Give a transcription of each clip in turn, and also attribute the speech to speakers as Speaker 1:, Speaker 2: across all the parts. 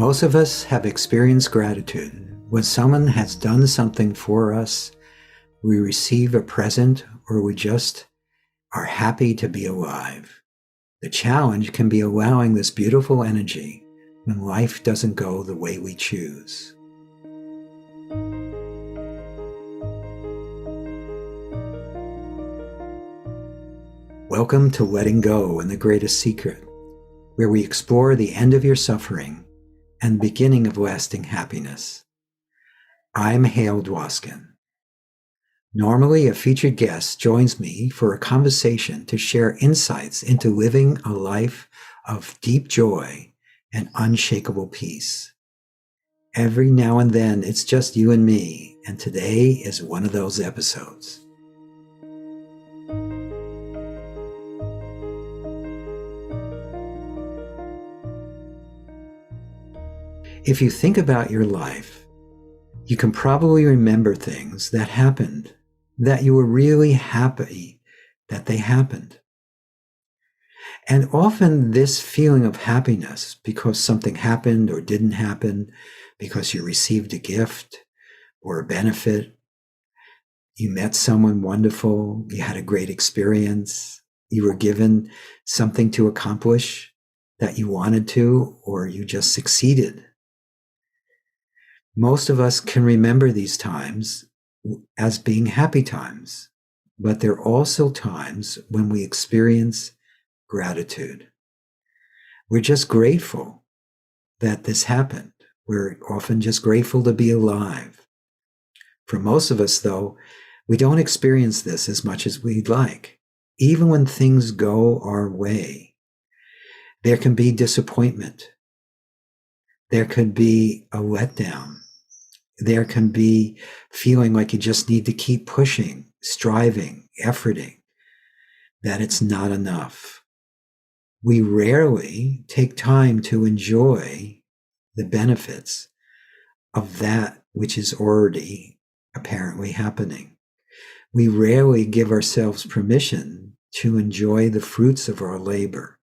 Speaker 1: Most of us have experienced gratitude. When someone has done something for us, we receive a present, or we just are happy to be alive. The challenge can be allowing this beautiful energy when life doesn't go the way we choose. Welcome to Letting Go and the Greatest Secret, where we explore the end of your suffering and the beginning of lasting happiness. I'm Hale Dwoskin. Normally, a featured guest joins me for a conversation to share insights into living a life of deep joy and unshakable peace. Every now and then, it's just you and me, and today is one of those episodes. If you think about your life, you can probably remember things that happened that you were really happy that they happened. And often this feeling of happiness because something happened or didn't happen, because you received a gift or a benefit, you met someone wonderful, you had a great experience, you were given something to accomplish that you wanted to, or you just succeeded. Most of us can remember these times as being happy times, but there are also times when we experience gratitude. We're just grateful that this happened. We're often just grateful to be alive. For most of us, though, we don't experience this as much as we'd like. Even when things go our way, there can be disappointment. There could be a letdown. There can be feeling like you just need to keep pushing, striving, efforting, that it's not enough. We rarely take time to enjoy the benefits of that which is already apparently happening. We rarely give ourselves permission to enjoy the fruits of our labor.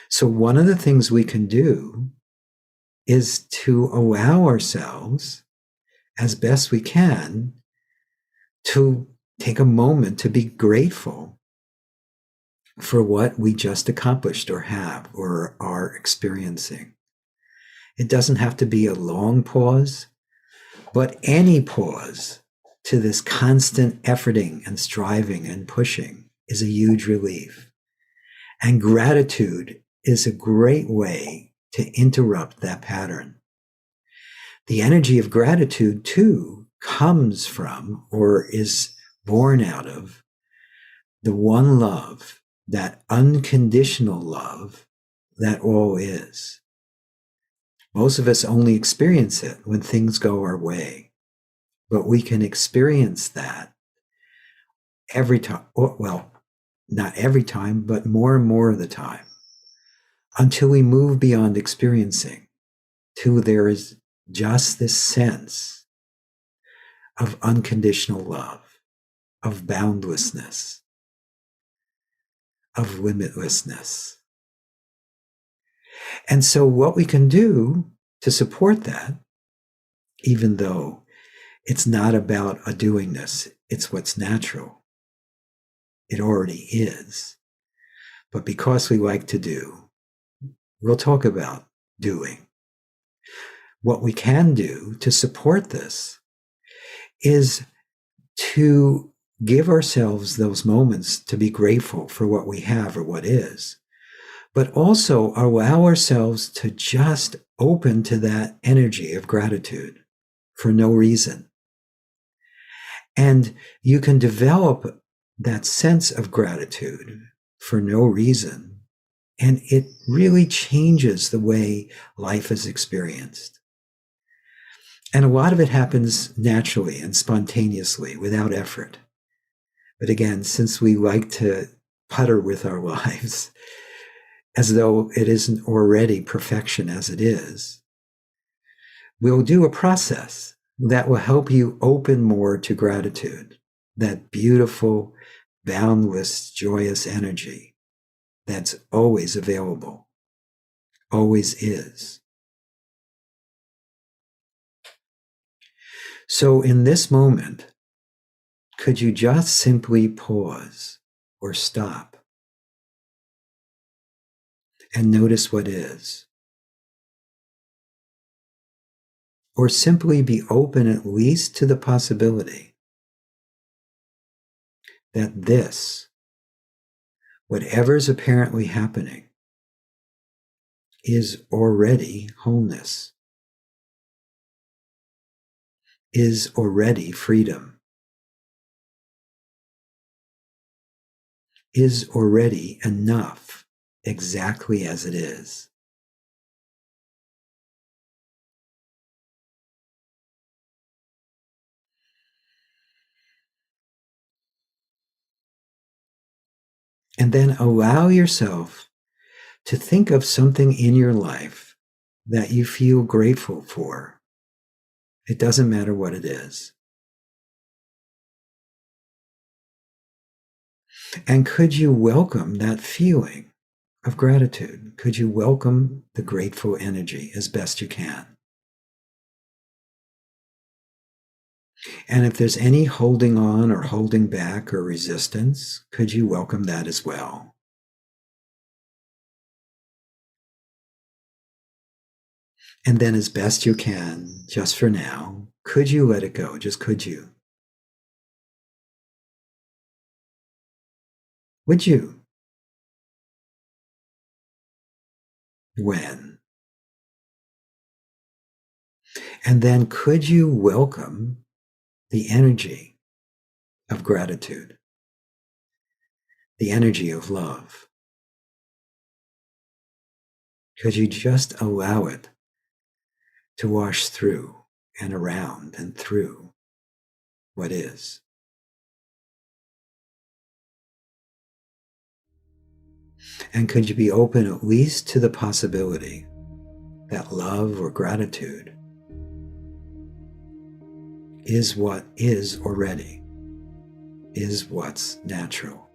Speaker 1: So one of the things we can do is to allow ourselves, as best we can, to take a moment to be grateful for what we just accomplished or have or are experiencing. It doesn't have to be a long pause, but any pause to this constant efforting and striving and pushing is a huge relief. And gratitude is a great way to interrupt that pattern. The energy of gratitude, too, comes from or is born out of the one love, that unconditional love that all is. Most of us only experience it when things go our way, but we can experience that every time, well, not every time, but more and more of the time, until we move beyond experiencing to there is just this sense of unconditional love, of boundlessness, of limitlessness. And so what we can do to support that, even though it's not about a doingness, it's what's natural. It already is. But because we like to do, we'll talk about doing. What we can do to support this is to give ourselves those moments to be grateful for what we have or what is, but also allow ourselves to just open to that energy of gratitude for no reason. And you can develop that sense of gratitude for no reason, and it really changes the way life is experienced. And a lot of it happens naturally and spontaneously without effort. But again, since we like to putter with our lives as though it isn't already perfection as it is, we'll do a process that will help you open more to gratitude, that beautiful, boundless, joyous energy that's always available, always is. So in this moment, could you just simply pause or stop and notice what is? Or simply be open at least to the possibility that this, whatever's apparently happening, is already wholeness, is already freedom, is already enough exactly as it is. And then allow yourself to think of something in your life that you feel grateful for. It doesn't matter what it is. And could you welcome that feeling of gratitude? Could you welcome the grateful energy as best you can? And if there's any holding on or holding back or resistance, could you welcome that as well? And then, as best you can, just for now, could you let it go? Just could you? Would you? When? And then, could you welcome the energy of gratitude, the energy of love? Could you just allow it to wash through and around and through what is? And could you be open at least to the possibility that love or gratitude is what is already, is what's natural?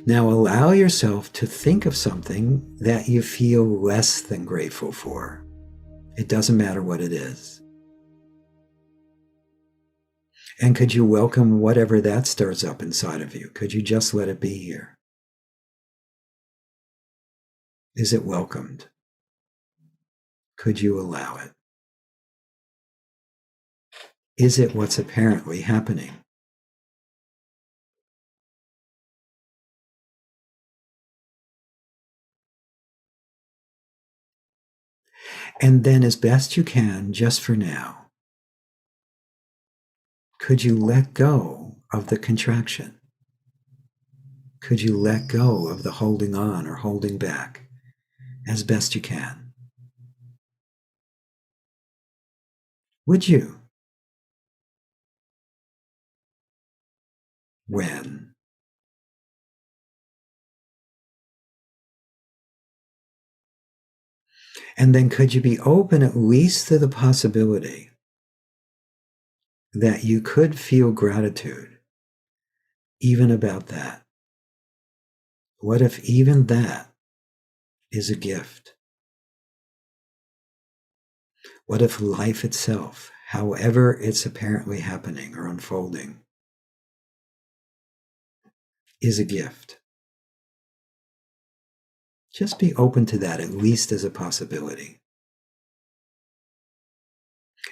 Speaker 1: Now allow yourself to think of something that you feel less than grateful for. It doesn't matter what it is. And could you welcome whatever that stirs up inside of you? Could you just let it be here? Is it welcomed? Could you allow it? Is it what's apparently happening? And then, as best you can, just for now, could you let go of the contraction? Could you let go of the holding on or holding back as best you can? Would you? When? And then could you be open at least to the possibility that you could feel gratitude even about that? What if even that is a gift? What if life itself, however it's apparently happening or unfolding, is a gift? Just be open to that, at least as a possibility.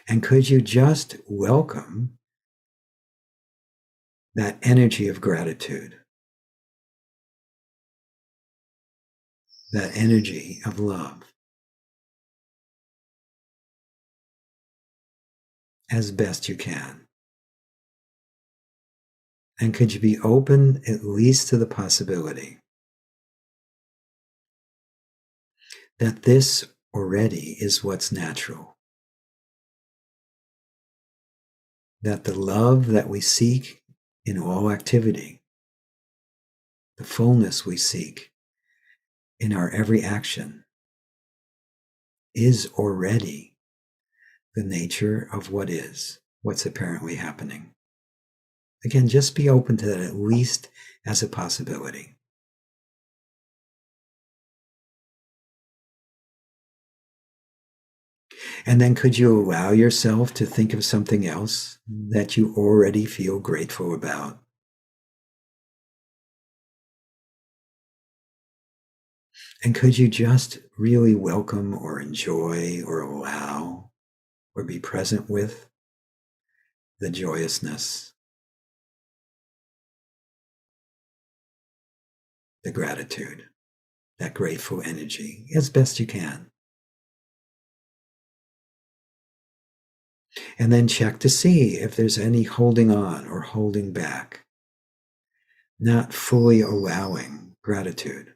Speaker 1: And could you just welcome that energy of gratitude, that energy of love, as best you can? And could you be open at least to the possibility that this already is what's natural? That the love that we seek in all activity, the fullness we seek in our every action, is already the nature of what is, what's apparently happening. Again, just be open to that at least as a possibility. And then could you allow yourself to think of something else that you already feel grateful about? And could you just really welcome or enjoy or allow or be present with the joyousness, the gratitude, that grateful energy as best you can? And then check to see if there's any holding on or holding back, not fully allowing gratitude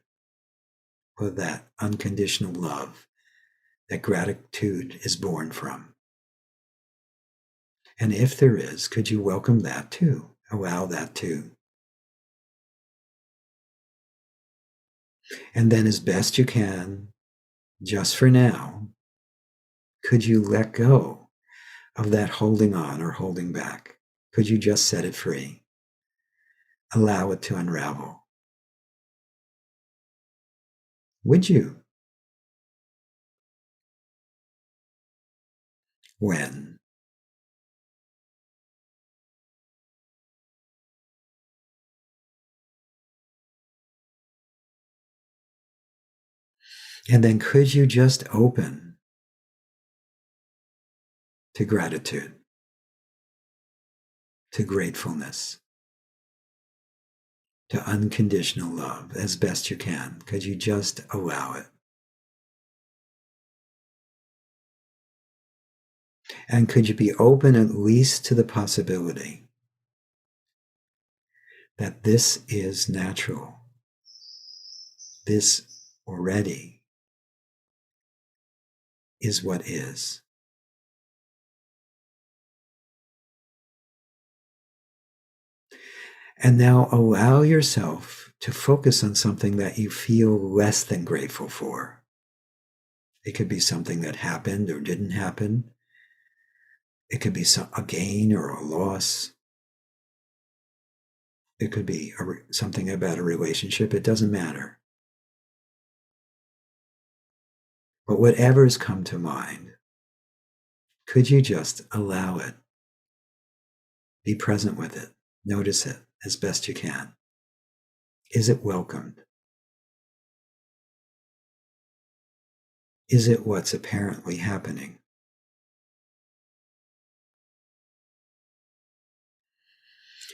Speaker 1: or that unconditional love that gratitude is born from. And if there is, could you welcome that too? Allow that too. And then, as best you can, just for now, could you let go of that holding on or holding back? Could you just set it free? Allow it to unravel. Would you? When? And then could you just open to gratitude, to gratefulness, to unconditional love as best you can? Could you just allow it? And could you be open at least to the possibility that this is natural? This already is what is. And now allow yourself to focus on something that you feel less than grateful for. It could be something that happened or didn't happen. It could be a gain or a loss. It could be something about a relationship. It doesn't matter. But whatever's come to mind, could you just allow it? Be present with it. Notice it as best you can. Is it welcomed? Is it what's apparently happening?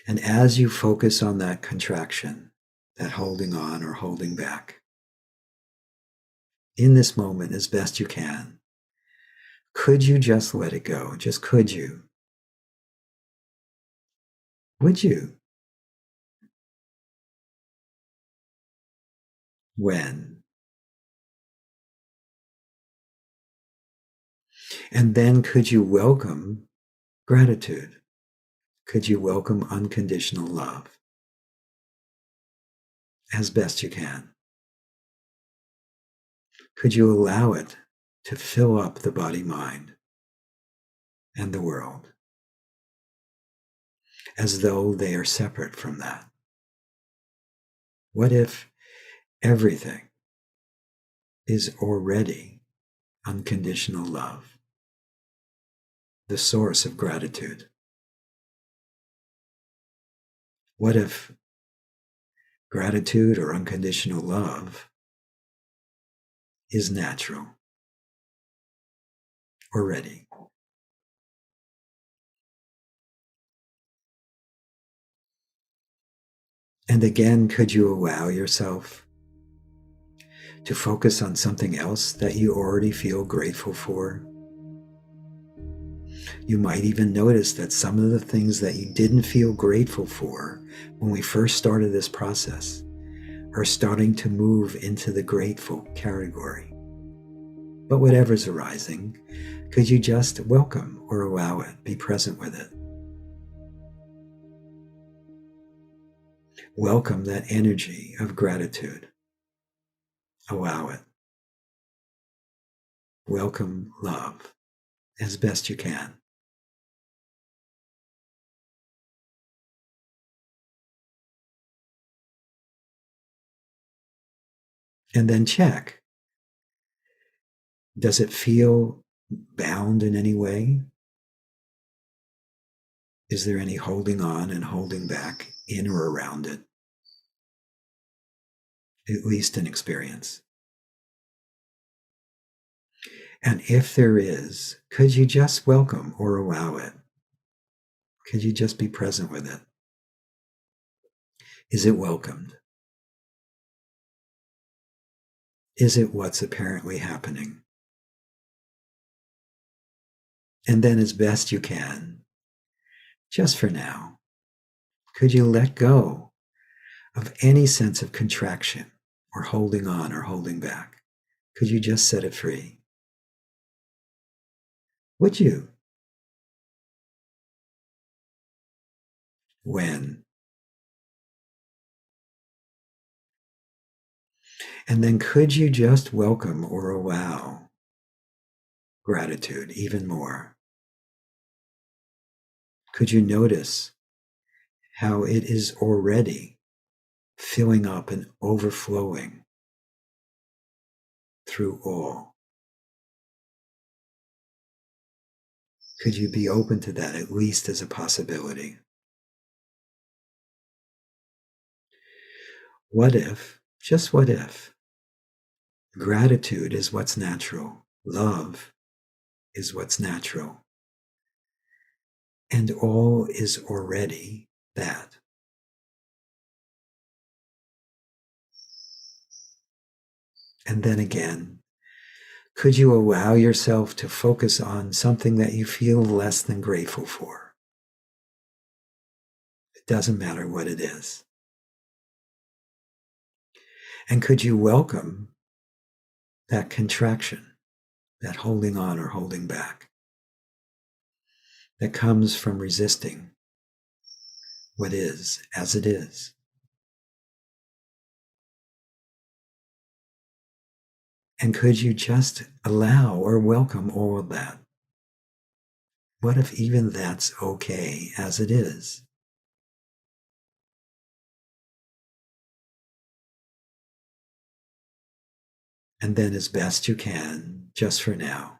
Speaker 1: And as you focus on that contraction, that holding on or holding back, in this moment as best you can, could you just let it go? Just could you? Would you? When? And then could you welcome gratitude? Could you welcome unconditional love as best you can? Could you allow it to fill up the body, mind, and the world as though they are separate from that? What if everything is already unconditional love, the source of gratitude? What if gratitude or unconditional love is natural already? And again, could you allow yourself to focus on something else that you already feel grateful for? You might even notice that some of the things that you didn't feel grateful for when we first started this process are starting to move into the grateful category. But whatever's arising, could you just welcome or allow it, be present with it? Welcome that energy of gratitude. Allow it. Welcome love as best you can. And then check. Does it feel bound in any way? Is there any holding on and holding back in or around it? At least in experience. And if there is, could you just welcome or allow it? Could you just be present with it? Is it welcomed? Is it what's apparently happening? And then, as best you can, just for now, could you let go of any sense of contraction or holding on or holding back? Could you just set it free? Would you? When? And then could you just welcome or allow gratitude even more? Could you notice how it is already filling up and overflowing through all? Could you be open to that, at least as a possibility? What if, just what if, gratitude is what's natural, love is what's natural, and all is already that? And then again, could you allow yourself to focus on something that you feel less than grateful for? It doesn't matter what it is. And could you welcome that contraction, that holding on or holding back, that comes from resisting what is as it is? And could you just allow or welcome all of that? What if even that's okay as it is? And then, as best you can, just for now,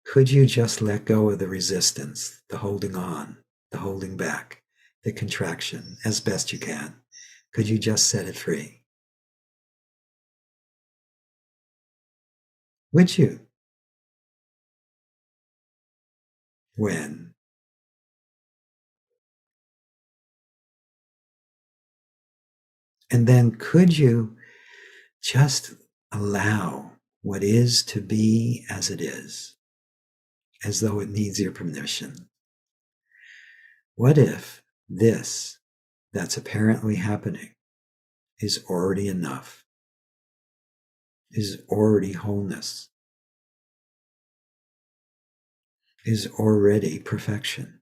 Speaker 1: could you just let go of the resistance, the holding on, the holding back, the contraction, as best you can? Could you just set it free? Would you? When? And then could you just allow what is to be as it is, as though it needs your permission? What if this that's apparently happening is already enough, is already wholeness, is already perfection,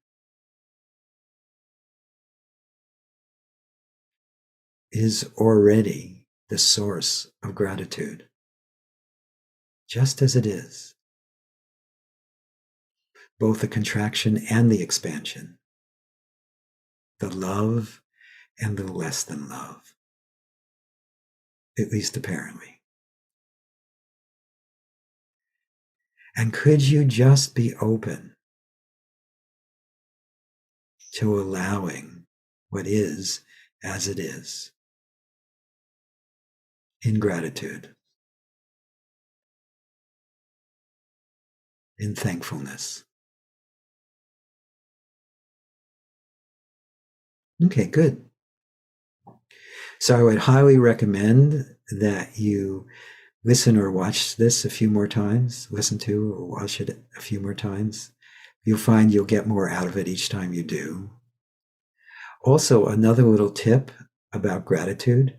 Speaker 1: is already the source of gratitude, just as it is, both the contraction and the expansion, the love and the less than love, at least apparently? And could you just be open to allowing what is as it is in gratitude, in thankfulness? Okay, good. So I would highly recommend that you listen or watch this a few more times, listen to or watch it a few more times. You'll find you'll get more out of it each time you do. Also, another little tip about gratitude.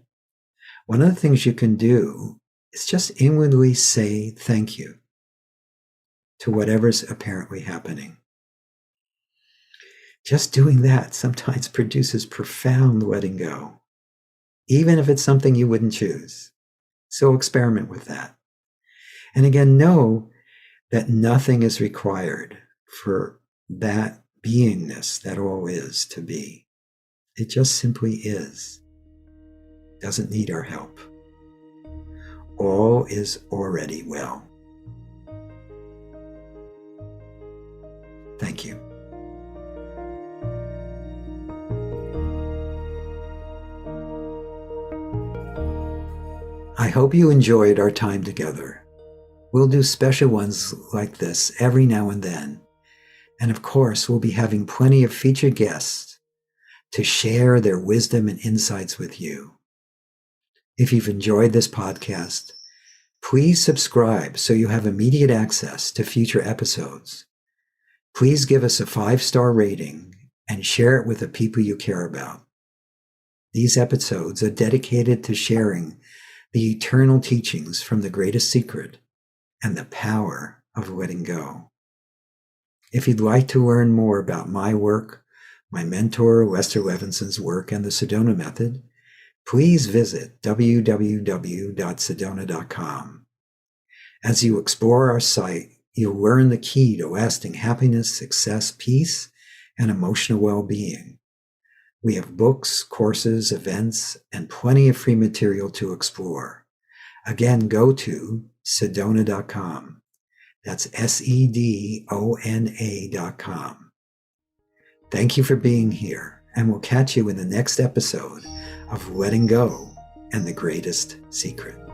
Speaker 1: One of the things you can do is just inwardly say thank you to whatever's apparently happening. Just doing that sometimes produces profound letting go, even if it's something you wouldn't choose. So experiment with that. And again, know that nothing is required for that beingness that all is to be. It just simply is. Doesn't need our help. All is already well. I hope you enjoyed our time together. We'll do special ones like this every now and then. And of course, we'll be having plenty of featured guests to share their wisdom and insights with you. If you've enjoyed this podcast, please subscribe so you have immediate access to future episodes. Please give us a 5-star rating and share it with the people you care about. These episodes are dedicated to sharing the eternal teachings from the greatest secret and the power of letting go. If you'd like to learn more about my work, my mentor Lester Levinson's work, and the Sedona Method, please visit www.sedona.com. As you explore our site, you'll learn the key to lasting happiness, success, peace, and emotional well-being. We have books, courses, events, and plenty of free material to explore. Again, go to sedona.com. That's sedona.com. Thank you for being here, and we'll catch you in the next episode of Letting Go and the Greatest Secret.